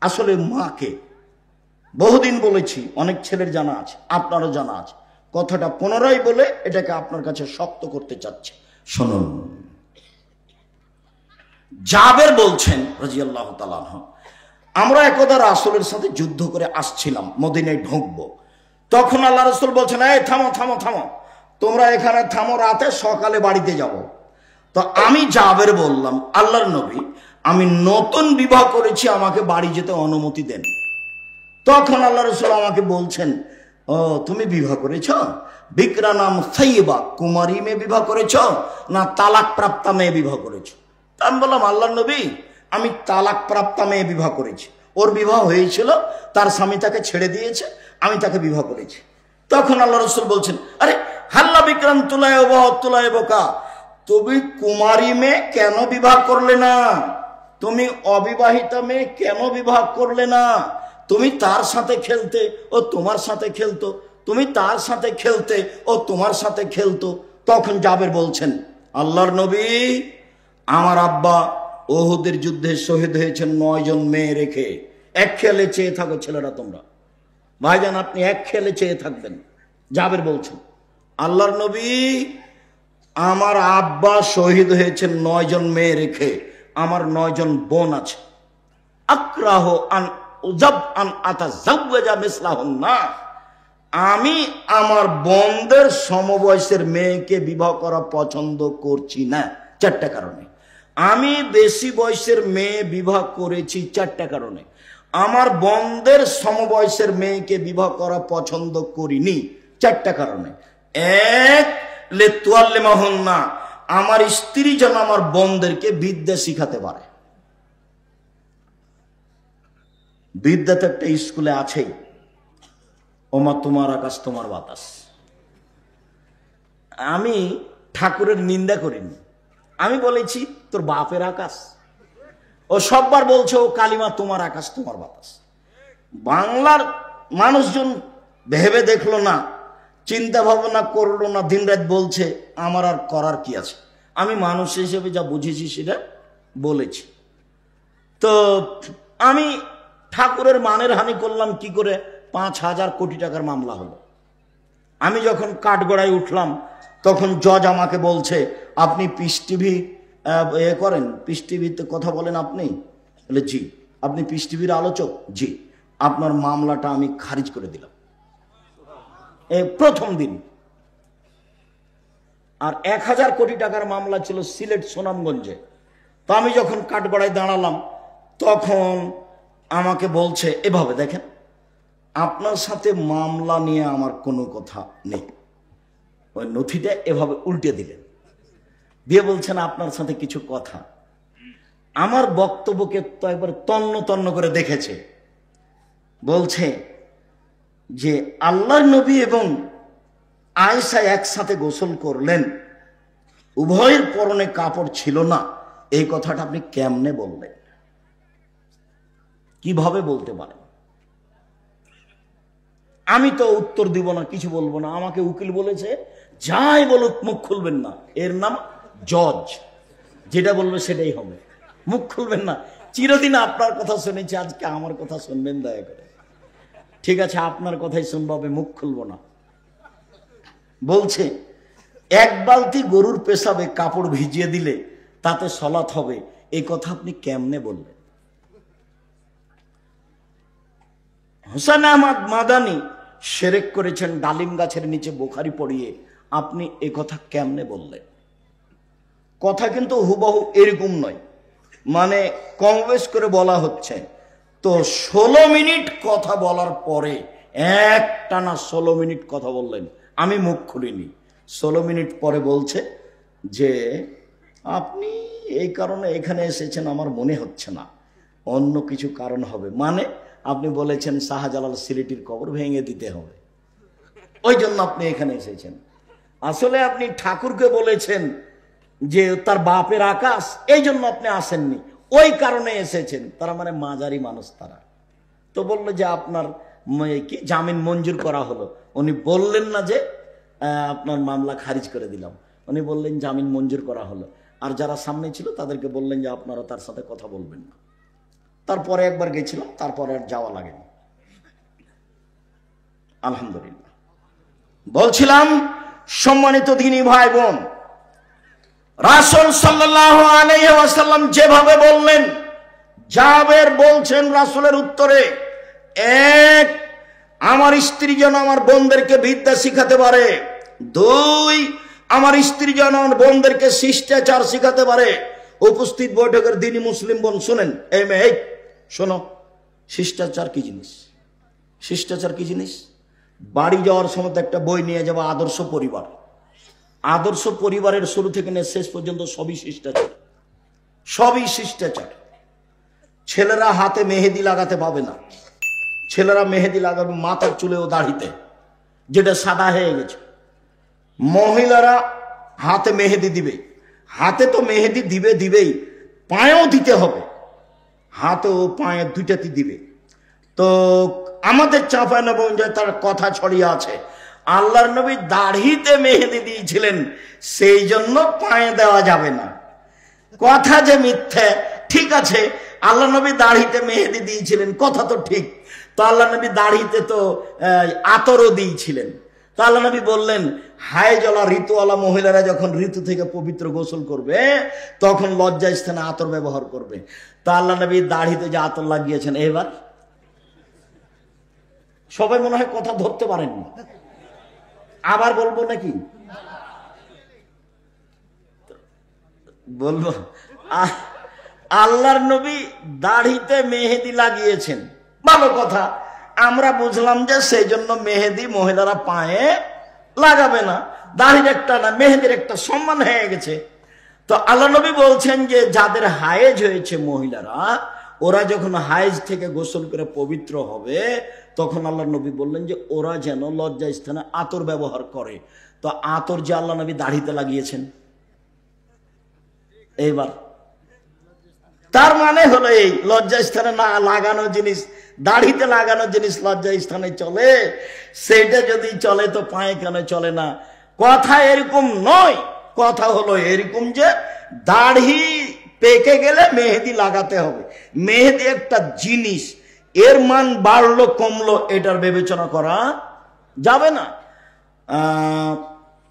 আসলে মাকে বহুদিন বলেছি, অনেক ছেলের জানা আছে, আপনারও জানা আছে। কথাটা পুনরায় বলে এটাকে আপনার কাছে শক্ত করতে চাচ্ছে। শুনুন, জাবের বলছেন রাদিয়াল্লাহু তাআলা আনহু, আমরা একদা রাসূলের সাথে যুদ্ধ করে আসছিলাম, মদিনায় ঢুকবো। তখন আল্লাহ রাসূল বলছেন, এই থামো থামো থামো, তোমরা এখানে থামো, রাতে সকালে বাড়িতে যাব। তো আমি জাবের বললাম, আল্লাহর নবী, আমি নতুন বিবাহ করেছি, আমাকে বাড়ি যেতে অনুমতি দেন। তখন আল্লাহ রাসূল আমাকে বলছেন, ও তুমি বিবাহ করেছ? বিকরা নাম সাইয়্যিবা, কুমারী মেয়ে বিবাহ করেছ না তালাক প্রাপ্তা মেয়ে বিবাহ করেছ? আমি বললাম, আল্লাহর নবী, আমি তালাক প্রাপ্তা মেয়ে বিবাহ করেছি। ওর বিবাহ হয়েছিল, তার স্বামী তাকে ছেড়ে দিয়েছে, আমি তাকে বিবাহ করেছি। তখন আল্লাহ রাসূল বলছেন, আরে হাল্লা বিক্রান তুলায় তুলায় বোকা, তুমি কুমারী মেয়ে কেন বিবাহ করলে না? তুমি অবিবাহিতা মেয়ে কেন বিবাহ করলে না? তুমি তার সাথে খেলতে, ও তোমার সাথে খেলতো, তুমি তার সাথে খেলতে, ও তোমার সাথে খেলতো। তখন জাবের বলছেন, আল্লাহর নবী, আমার আব্বা উহুদের যুদ্ধে শহীদ হয়েছেন 9 জন মেয়ে রেখে। এক খেয়ালে চেয়ে থাকো ছেলেরা তোমরা, ভাইজান আপনি এক খেয়ালে চেয়ে থাকবেন। জাবের বলছেন, আল্লাহর নবী, আমার আব্বা শহীদ হয়েছেন 9 জন মেয়ে রেখে, আমার 9 জন বোন আছে। আক্রাহ আন উজাব আন আতাজাওয়াজা মিসলাহুন্না, আমি আমার বোনদের সমবয়সের মেয়েকে বিবাহ করা পছন্দ করছি না 4টা কারণে। আমি বেশি বয়সের মেয়ে বিবাহ করেছি 4টা কারণে। আমার বোনদের সমবয়সের মেয়েকে বিবাহ করা পছন্দ করিনি 4টা কারণে। এক, লিতুআল্লিমাহুন্না, আমার স্ত্রী যেন আমার বোনদেরকে বিদ্যা শিখাতে পারে। বিদ্যা তো একটা স্কুলে আছেই, ওমা তোমার আকাশ তোমার বাতাস। আমি ঠাকুরের নিন্দা করিনি, আমি বলেছি তোর বাপের আকাশ। ও সববার বলছে ও কালিমা তোমার আকাশ তোমার বাতাস। বাংলার মানুষজন ভেবে দেখলো না, চিন্তা ভাবনা করলো না, দিনরাত বলছে, আমার আর করার কি আছে? আমি মানুষ হিসেবে যা বুঝেছি সেটা বলেছি। তো আমি ঠাকুরের মানের হানি করলাম কি করে? 5,000 কোটি টাকার মামলা হলো। আমি যখন কাঠগড়ায় উঠলাম তখন জজ আমাকে বলছে, আপনি পিস টিভি করেন, পিস টিভিতে কথা বলেন আপনি? বলে জি। আপনি পিস টিভির আলোচক? জি। আপনার মামলাটা আমি খারিজ করে দিলাম প্রথম দিন। আর 1,000 কোটি টাকার মামলা ছিল সিলেট সুনামগঞ্জে। তো আমি যখন কাঠগড়ায় দাঁড়ালাম তখন আমাকে বলছে, এভাবে দেখেন, আপনার সাথে মামলা নিয়ে আমার কোনো কথা নেই। ওই নথিটা এভাবে উল্টে দিলেন, দিয়ে বলছেন আপনার সাথে কিছু কথা। আমার বক্তব্যকে তো একবার তন্ন তন্ন করে দেখেছে। বলছে যে আল্লাহর নবী এবং আয়েশা একসাথে গোসল করলেন, উভয়ের পরনে কাপড় ছিল না, এই কথাটা আপনি কেমনে বললেন? কিভাবে বলতে পারেন? আমি তো উত্তর দিব না, কিছু বলবো না। আমাকে উকিল বলেছে, যাই বলুক মুখ খুলবেন না, এর নাম জজ, যেটা বলবে সেটাই হবে, মুখ খুলবেন না। চিরদিন আপনার কথা শুনেছি, আজকে আমার কথা শুনবেন দয়া করে। ঠিক আছে, আপনার কথাই শুনবো, মুখ খুলবো না। বলছে 1 বালতি গরুর পেশাবে কাপড় ভিজিয়ে দিলে তাতে সলাত হবে, এই কথা আপনি কেমনে বললেন? হোসেন আহমদ মাদানি শিরক করেছেন ডালিম গাছের নিচে বুখারী পড়িয়ে, আপনি এই কথা কেমনে বললেন? কথা কিন্তু হুবহু এরকম নয়, মানে কম বেশ করে বলা হচ্ছে। তো 16 মিনিট কথা বলার পরে একটানা 16 মিনিট কথা বললেন, আমি মুখ খুলিনি। 16 মিনিট পরে বলছে যে আপনি এই কারণে এখানে এসেছেন আমার মনে হচ্ছে না, অন্য কিছু কারণ হবে। মানে আপনি বলেছেন শাহজালাল সিলেটির কবর ভেঙে দিতে হবে, ওই জন্য আপনি এখানে এসেছেন। আসলে আপনি ঠাকুরকে বলেছেন যে তার বাপের আকাশ, এই জন্য আপনি আসেননি, ওই কারণে এসেছেন। তারা মানে মাঝারি মানুষ তারা। তো বললো যে আপনার কি জামিন মঞ্জুর করা হলো। উনি বললেন না যে আপনার মামলা খারিজ করে দিলাম, উনি বললেন জামিন মঞ্জুর করা হলো। আর যারা সামনে ছিল তাদেরকে বললেন যে আপনারা তার সাথে কথা বলবেন না। তারপরে একবার গেছিলাম, তারপরে আর যাওয়া লাগেনি, আলহামদুলিল্লাহ। বলছিলাম সম্মানিত দ্বীনী ভাই বোন, রাসূল সাল্লাল্লাহু আলাইহি ওয়াসাল্লাম যেভাবে বললেন, জাবের বলছেন রাসূলের উত্তরে, এক, আমার স্ত্রী যেন আমার বোনদেরকে বিদ্যা শিখাতে পারে, দুই, আমার স্ত্রী যেন আমার বোনদেরকে শিষ্টাচার শিখাতে পারে। উপস্থিত বৈঠকের দ্বীনী মুসলিম বোন শুনেন, এই মেয়ে শোনো, শিষ্টাচার কি জিনিস? শিষ্টাচার কি জিনিস? বাড়ি যাওয়ার সময় একটা বই নিয়ে যাবো, আদর্শ পরিবার। আদর্শ পরিবারের শুরু থেকে নিয়ে শেষ পর্যন্ত সবই শিষ্টাচার, সবই শিষ্টাচার। ছেলেরা হাতে মেহেদি লাগাতে পাবে না, ছেলেরা মেহেদি লাগাবে মাথার চুলে ও দাড়িতে, যেটা সাদা হয়ে গেছে। মহিলারা হাতে মেহেদি দিবে, হাতে তো মেহেদি দিবেই, পায়েও দিতে হবে, হাতে ও পায়ে দুইটাতে দিবে। তো আমাদের চাঁপাইনবাবগঞ্জে তার কথা ছড়িয়ে আছে, আল্লাহর নবী দাড়িতে মেহেদি দিয়েছিলেন, সেই জন্য পায়ে দেওয়া যাবে না। কথা যে মিথ্যে, ঠিক আছে, আল্লাহ নবী দাড়িতে মেহেদি দিয়েছিলেন, কথা তো ঠিক। তো আল্লাহ নবী দাড়িতে তো আতরও দিয়েছিলেন। তো আল্লাহ নবী বললেন, হায়জলা ঋতুওয়ালা মহিলারা যখন ঋতু থেকে পবিত্র গোসল করবে তখন লজ্জা স্থানে আতর ব্যবহার করবে। তো আল্লাহ নবী দাড়িতে যে আতর লাগিয়েছেন, এবার সবাই মনে হয় কথা ধরতে পারেননি, আবার বলবো নাকি? বলবো, আল্লাহর নবী দাড়িতে মেহেদি লাগিয়েছেন, ভালো কথা। আমরা বুঝলাম যে সেই জন্য মেহেদি মহিলারা পায়ে লাগাবে না, দাড়ির একটা না, মেহেদির একটা সম্মান হয়ে গেছে। তো আল্লাহ নবী বলছেন যে যাদের হায়েজ হয়েছে মহিলারা, ওরা যখন হায়েজ থেকে গোসল করে পবিত্র হবে তখন আল্লাহ নবী বললেন যে ওরা যেন লজ্জা স্থানে আতর ব্যবহার করে। তো আতর যে আল্লাহ নবী দাড়িতে লাগিয়েছেন, এইবার তার মানে হলো এই লজ্জা স্থানে না লাগানো জিনিস, দাড়িতে লাগানো জিনিস লজ্জা স্থানে চলে, সেটা যদি চলে তো পায়ে কেন চলে না? কথা এরকম নয়, কথা হলো এরকম যে দাড়ি পেকে গেলে মেহেদি লাগাতে হবে। মেহেদি একটা জিনিস, এর মান বাড়লো কমলো এটার বিবেচনা করা যাবে না।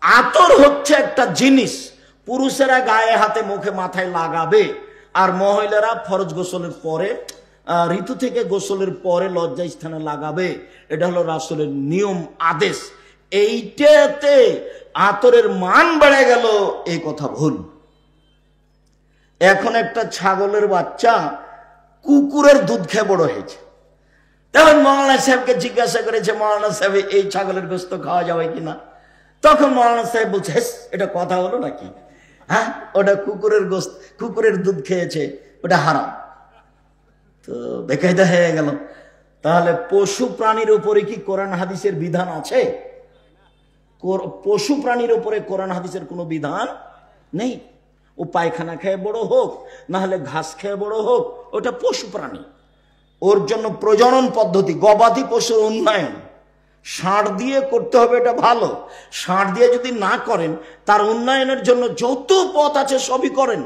আতর হচ্ছে একটা জিনিস, পুরুষেরা গায়ে হাতে মুখে মাথায় লাগাবে, আর মহিলারা ফরজ গোসলের পরে, ঋতু থেকে গোসলের পরে লজ্জা স্থানে লাগাবে। এটা হলো রাসূলের নিয়ম, আদেশ। এইটাতে আতরের মান বেড়ে গেল, এই কথা ভুল। এখন একটা ছাগলের বাচ্চা কুকুরের দুধ খেয়ে বড় হয়েছে, তখন মৌলানা সাহেবকে জিজ্ঞাসা করেছে, মৌলানা সাহেব এই ছাগলের গোস্ত খাওয়া যাবে কিনা? তখন মৌলানা সাহেব বলছে, এটা কথা হলো নাকি? হ্যাঁ, ওটা কুকুরের গোস্ত, কুকুরের দুধ খেয়েছে, ওটা হারাম। তো বেকায়দা হয়ে গেল। তাহলে পশু প্রাণীর উপরে কি কোরআন হাদিসের বিধান আছে? পশু প্রাণীর উপরে কোরআন হাদিসের কোনো বিধান নেই। ও পায়খানা খেয়ে বড় হোক, না হলে ঘাস খেয়ে বড় হোক, ওটা পশু প্রাণী। ওর জন্য প্রজনন পদ্ধতি, গবাদি পশুর উন্নয়ন ষাঁড় দিয়ে করতে হবে, এটা ভালো। ষাঁড় দিয়ে যদি না করেন, তার উন্নয়নের জন্য যত পথ আছে সবই করেন,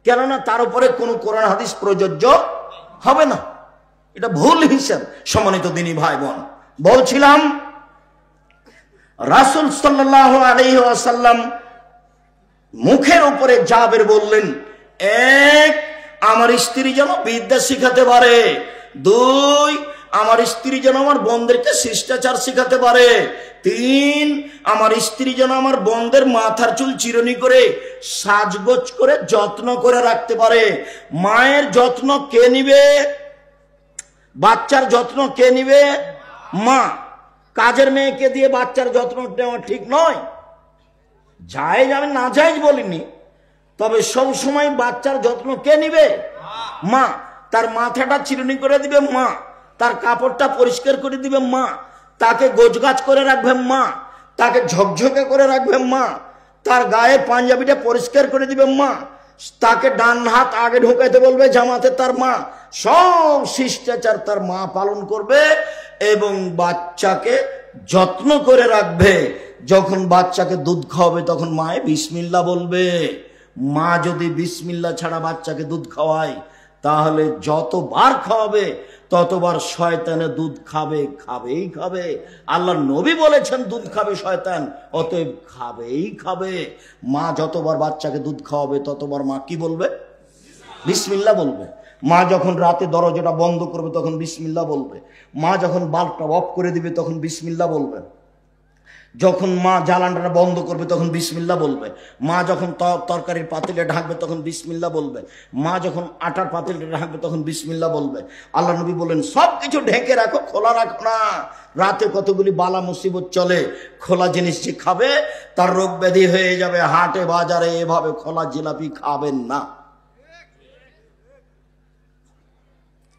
কেননা তার উপরে কোনো কোরআন হাদিস প্রযোজ্য হবে না। এটা ভুল হিসাব। সম্মানিত দ্বীনী ভাই বোন, বলছিলাম রাসূল সাল্লাল্লাহু আলাইহি ওয়াসাল্লাম মুখের উপরে জাবের বললেন, এক, আমার স্ত্রী যেন বিদ্যা শিখাতে পারে, দুই, আমার স্ত্রী যেন আমার বোনদেরকে শিষ্টাচার শিখাতে পারে, তিন, আমার স্ত্রী যেন আমার বোনদের মাথার চুল চিরুনি করে সাজগোজ করে যত্ন করে রাখতে পারে। মায়ের যত্ন কে নিবে? বাচ্চার যত্ন কে নিবে? মা। কাজের মেয়েকে দিয়ে বাচ্চার যত্ন নেওয়া ঠিক নয়। জায়েজ, আমি না জায়েজ বলিনি, তবে সব সময় বাচ্চার যত্ন কে নিবে? মা। তার মাথাটা চিরুনি করে দিবে মা, তার কাপড়টা পরিষ্কার করে দিবে মা, তাকে গোছগাছ করে রাখবে মা, তাকে ঝকঝকে করে রাখবে মা, তার গায়ে পাঞ্জাবিটা পরিষ্কার করে দিবে মা, তাকে ডান হাত আগে ঢোকাইতে বলবে জামাতে তার মা। সব শিষ্টাচার তার মা পালন করবে এবং বাচ্চাকে যত্ন করে রাখবে। যখন বাচ্চাকে দুধ খাওয়াবে তখন মায়ে বিসমিল্লাহ বলবে। মা যদি বিসমিল্লাহ ছাড়া বাচ্চাকে দুধ খাওয়ায় তাহলে যতবার খাওয়াবে ততবার শয়তানে দুধ খাবে, খাবেই খাবে। আল্লাহর নবী বলেছেন দুধ খাবে শয়তান, অতএব খাবেই খাবে। মা যতবার বাচ্চাকে দুধ খাওয়াবে ততবার মা কি বলবে? বিসমিল্লাহ বলবে। মা যখন রাতে দরজাটা বন্ধ করবে তখন বিসমিল্লাহ বলবে। মা যখন বাল্বটা অফ করে দিবে তখন বিসমিল্লাহ বলবে। যখন মা জ্বালানটা বন্ধ করবে তখন বিসমিল্লাহ বলবে। মা যখন তরকারির পাতিলে ঢাকবে তখন বিসমিল্লাহ বলবে। মা যখন আটার পাতিলে ঢাকবে তখন বিসমিল্লাহ বলবে। আল্লাহ নবী বলেন সবকিছু ঢেকে রাখো, খোলা রাখো না। রাতে কতগুলি বালা মুসিবত চলে, খোলা জিনিস যে খাবে তার রোগ ব্যাধি হয়ে যাবে। হাটে বাজারে এভাবে খোলা জিলাপি খাবেন না।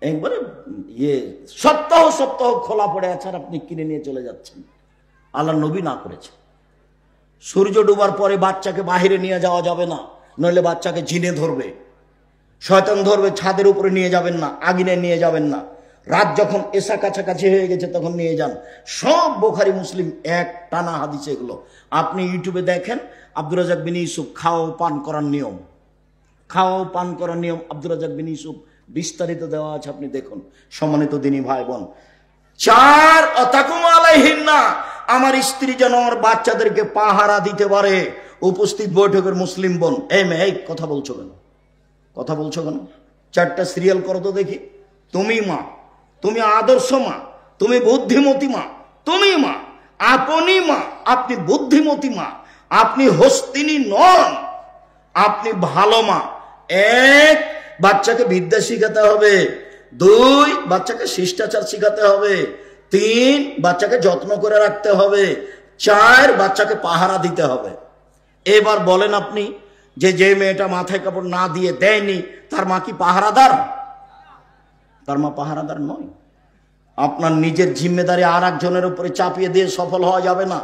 একবারে সপ্তাহ সপ্তাহ খোলা পড়ে আছে আর আপনি কিনে নিয়ে চলে যাচ্ছেন। আল্লাহ নবী না করেছে। সূর্য ডুবার পরে বাচ্চাকে বাহিরে নিয়ে যাওয়া যাবে না, নইলে বাচ্চাকে ঝিনে ধরবে, শয়তান ধরবে। ছাদের উপরে নিয়ে যাবেন না, আগুনে নিয়ে যাবেন না। রাত যখন এসা কাছাকাছি হয়ে গেছে তখন নিয়ে যান। সব বুখারী মুসলিম এক টানা হাদিস এগুলো। আপনি ইউটিউবে দেখেন আব্দুর রাজ্জাক বিন ইউসুফ খাওয়া পান করার নিয়ম, খাওয়া পান করার নিয়ম আব্দুর রাজ্জাক বিন ইউসুফ বিস্তারিত দেওয়া আছে, আপনি দেখুন। সম্মানিত দিনী ভাই বোন, 4 অতাকুম আলাইহিন্না, আমার স্ত্রী যেন আমার বাচ্চাদেরকে পাহারা দিতে পারে। উপস্থিত বৈঠকের মুসলিম বোন, এই কথা বলছো কেন? কথা বলছো কেন? 4টা সিরিয়াল করো তো দেখি। তুমি মা, তুমি আদর্শ মা, তুমি বুদ্ধিমতী মা, তুমি মা, আপনি মা, আপনি বুদ্ধিমতী মা, আপনি হস্তিনী নন, আপনি ভালো মা। 1, বাচ্চাকে বিদ্যা শিখাতে হবে। 2, বাচ্চাকে শিষ্টাচার শিখাতে হবে। 3, বাচ্চাকে যত্ন করে রাখতে হবে। 4, বাচ্চাকে পাহারা দিতে হবে। এবার বলেন আপনি যে মেয়েটা মাথায় কাপড় না দিয়ে দেয়নি তার মা কি পাহারাদার? তার মা পাহারাদার নয়। আপনার নিজের জিম্মেদারি আর একজনের উপরে চাপিয়ে দিয়ে সফল হওয়া যাবে না।